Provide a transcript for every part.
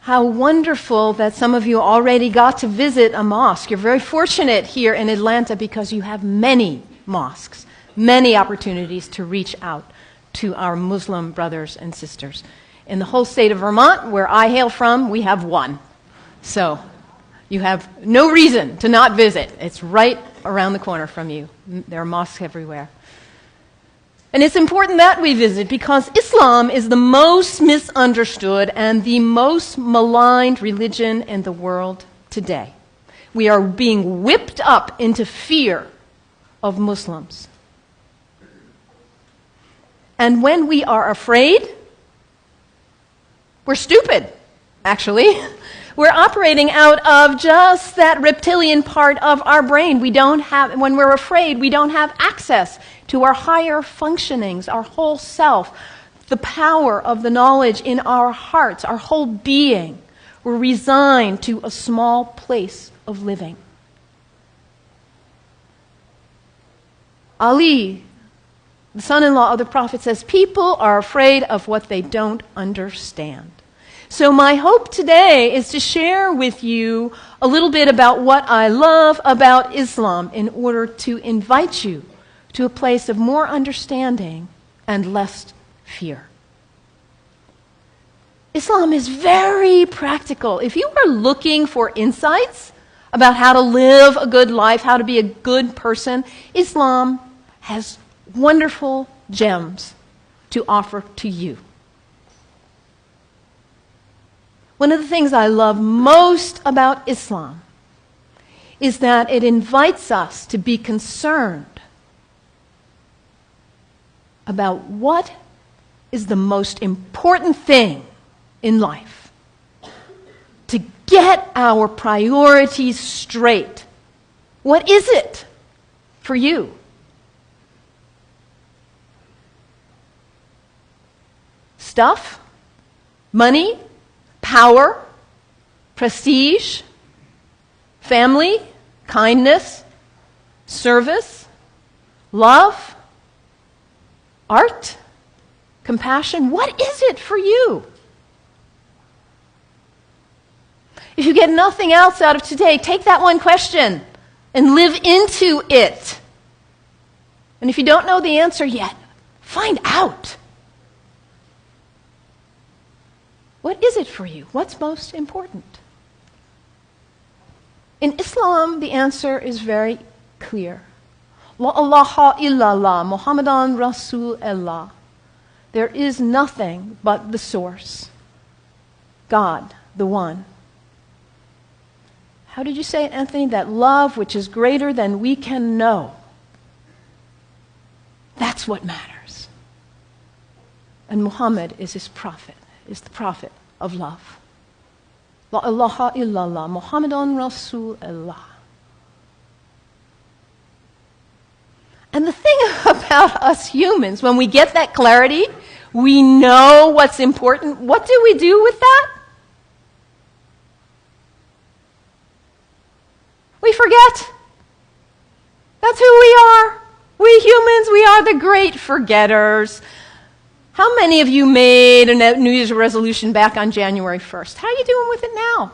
How wonderful that some of you already got to visit a mosque. You're very fortunate here in Atlanta because you have many mosques, many opportunities to reach out to our Muslim brothers and sisters. In the whole state of Vermont, where I hail from, we have one. So you have no reason to not visit. It's right around the corner from you. There are mosques everywhere. And it's important that we visit because Islam is the most misunderstood and the most maligned religion in the world today. We are being whipped up into fear of Muslims. And when we are afraid, we're stupid, actually. We're operating out of just that reptilian part of our brain. When we're afraid, we don't have access to our higher functionings, our whole self, the power of the knowledge in our hearts, our whole being. We're resigned to a small place of living. Ali, the son-in-law of the Prophet, says, people are afraid of what they don't understand. So my hope today is to share with you a little bit about what I love about Islam in order to invite you to a place of more understanding and less fear. Islam is very practical. If you are looking for insights about how to live a good life, how to be a good person, Islam has wonderful gems to offer to you. One of the things I love most about Islam is that it invites us to be concerned about what is the most important thing in life. To get our priorities straight. What is it for you? Stuff? Money? Power? Prestige? Family? Kindness? Service? Love? Art? Compassion? What is it for you? If you get nothing else out of today, take that one question and live into it. And if you don't know the answer yet, find out. What is it for you? What's most important? In Islam, the answer is very clear. La ilaha illallah, Muhammadan Rasulullah. There is nothing but the source. God, the one. How did you say it, Anthony? That love which is greater than we can know. That's what matters. And Muhammad is his prophet, is the prophet of love. La ilaha illallah, Muhammadan Rasulullah. And the thing about us humans, when we get that clarity, we know what's important. What do we do with that? We forget. That's who we are. We humans, we are the great forgetters. How many of you made a New Year's resolution back on January 1st? How are you doing with it now?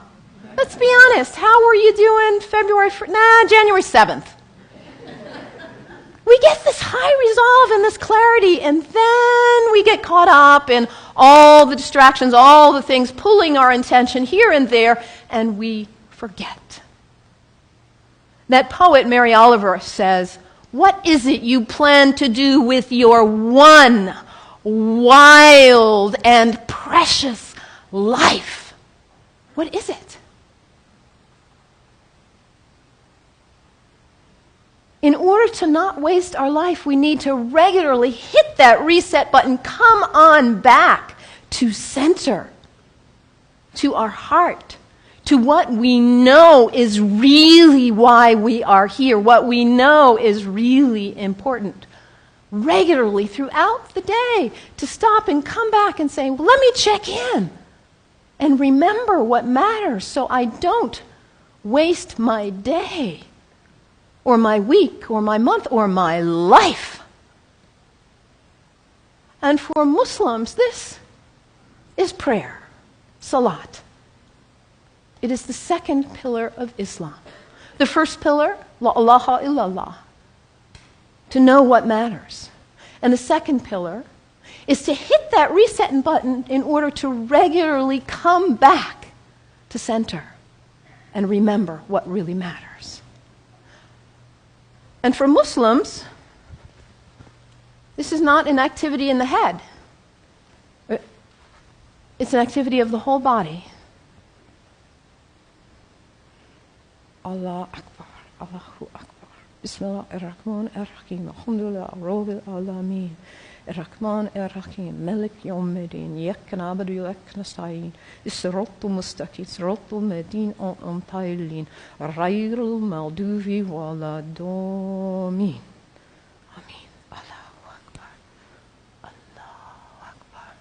Let's be honest. How were you doing January 7th? We get this high resolve and this clarity, and then we get caught up in all the distractions, all the things pulling our attention here and there, and we forget. That poet, Mary Oliver, says, what is it you plan to do with your one wild and precious life? What is it? In order to not waste our life, we need to regularly hit that reset button, come on back to center, to our heart, to what we know is really why we are here, what we know is really important. Regularly throughout the day, to stop and come back and say, well, let me check in and remember what matters so I don't waste my day or my week or my month or my life. And for Muslims, this is prayer, salat. It is the second pillar of Islam. The first pillar, la ilaha illallah, to know what matters. And the second pillar is to hit that reset button in order to regularly come back to center and remember what really matters. And for Muslims, this is not an activity in the head. It's an activity of the whole body. Allah Akbar, Allahu Akbar. Bismillah ar-Rahman ar-Rahim. Alhamdulillah, Rabbil Alameen. Ar-Rahman ar-Rahim. Malik Yawmiddin. Iyyaka na'budu wa iyyaka nasta'in. As-siratal mustaqim. Siratal ladhina an'amta 'alayhim. Ghayril maghdubi waladdallin. Amin. Allahu Akbar. Allahu Akbar.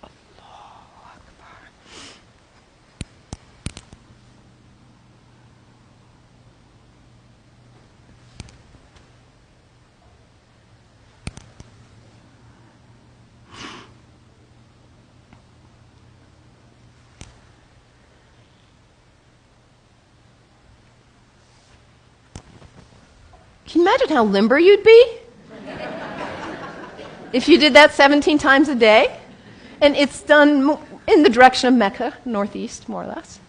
Allahu Akbar. Can you imagine how limber you'd be if you did that 17 times a day? And it's done in the direction of Mecca, northeast, more or less.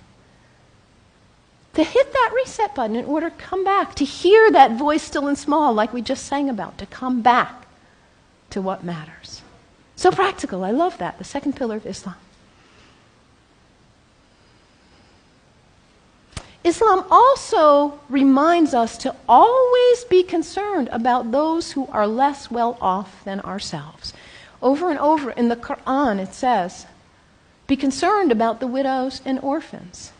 To hit that reset button in order to come back, to hear that voice still and small like we just sang about, to come back to what matters. So practical, I love that, the second pillar of Islam. Islam also reminds us to always be concerned about those who are less well off than ourselves. Over and over in the Quran it says, be concerned about the widows and orphans.